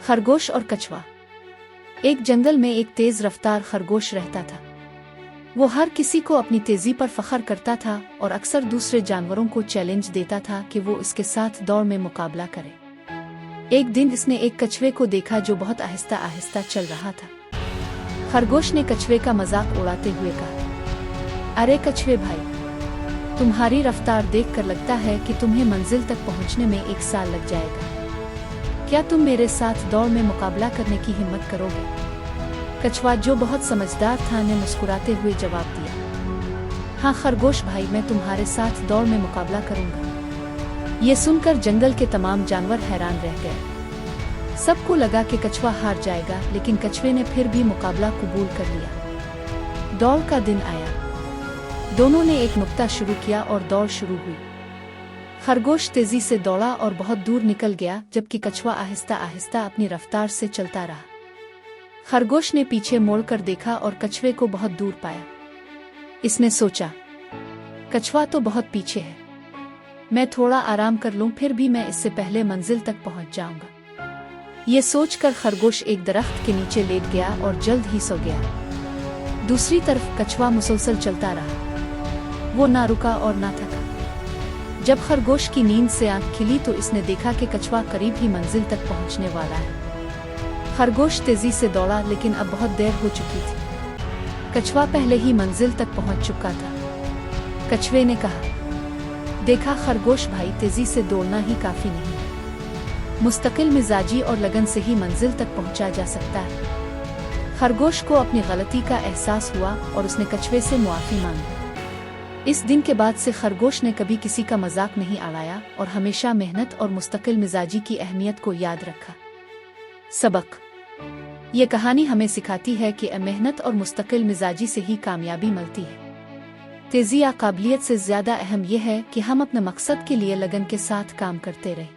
खरगोश और कछुआ। एक जंगल में एक तेज रफ्तार खरगोश रहता था। वो हर किसी को अपनी तेजी पर फख्र करता था और अक्सर दूसरे जानवरों को चैलेंज देता था कि वो इसके साथ दौड़ में मुकाबला करे। एक दिन इसने एक कछुए को देखा जो बहुत आहिस्ता आहिस्ता चल रहा था। खरगोश ने कछुए का मजाक उड़ाते हुए कहा, अरे कछुए भाई, तुम्हारी रफ्तार देखकर लगता है कि तुम्हें मंजिल तक पहुंचने में 1 साल लग जाएगा। क्या तुम मेरे साथ दौड़ में मुकाबला करने की हिम्मत करोगे? कछुआ जो बहुत समझदार था ने मुस्कुराते हुए जवाब दिया, हाँ खरगोश भाई, मैं तुम्हारे साथ दौड़ में मुकाबला करूंगा। ये सुनकर जंगल के तमाम जानवर हैरान रह गए। सबको लगा कि कछुआ हार जाएगा, लेकिन कछुए ने फिर भी मुकाबला कबूल कर लिया। दौड़ का दिन आया। दोनों ने एक नुक्ता शुरू किया और दौड़ शुरू हुई। खरगोश तेजी से दौड़ा और बहुत दूर निकल गया, जबकि कछुआ आहिस्ता आहिस्ता अपनी रफ्तार से चलता रहा। खरगोश ने पीछे मोड़कर देखा और कछुए को बहुत दूर पाया। इसने सोचा, कछुआ तो बहुत पीछे है, मैं थोड़ा आराम कर लूं, फिर भी मैं इससे पहले मंजिल तक पहुंच जाऊंगा। ये सोचकर खरगोश एक दरख्त के नीचे लेट गया और जल्द ही सो गया। दूसरी तरफ कछुआ मुसलसल चलता रहा। वो ना रुका और ना थका। जब खरगोश की नींद से आंख खिली तो इसने देखा कि कछुआ करीब ही मंजिल तक पहुंचने वाला है। खरगोश तेजी से दौड़ा, लेकिन अब बहुत देर हो चुकी थी। कछुआ पहले ही मंजिल तक पहुंच चुका था। कछुए ने कहा, देखा खरगोश भाई, तेजी से दौड़ना ही काफी नहीं, मुस्तकिल मिजाजी और लगन से ही मंजिल तक पहुंचा जा सकता है। खरगोश को अपनी गलती का एहसास हुआ और उसने कछुए से मुआफी मांगी। इस दिन के बाद से खरगोश ने कभी किसी का मजाक नहीं उड़ाया और हमेशा मेहनत और मुस्तकिल मिजाजी की अहमियत को याद रखा। सबक: ये कहानी हमें सिखाती है कि मेहनत और मुस्तकिल मिजाजी से ही कामयाबी मिलती है। तेजी या काबिलियत से ज्यादा अहम यह है कि हम अपने मकसद के लिए लगन के साथ काम करते रहें।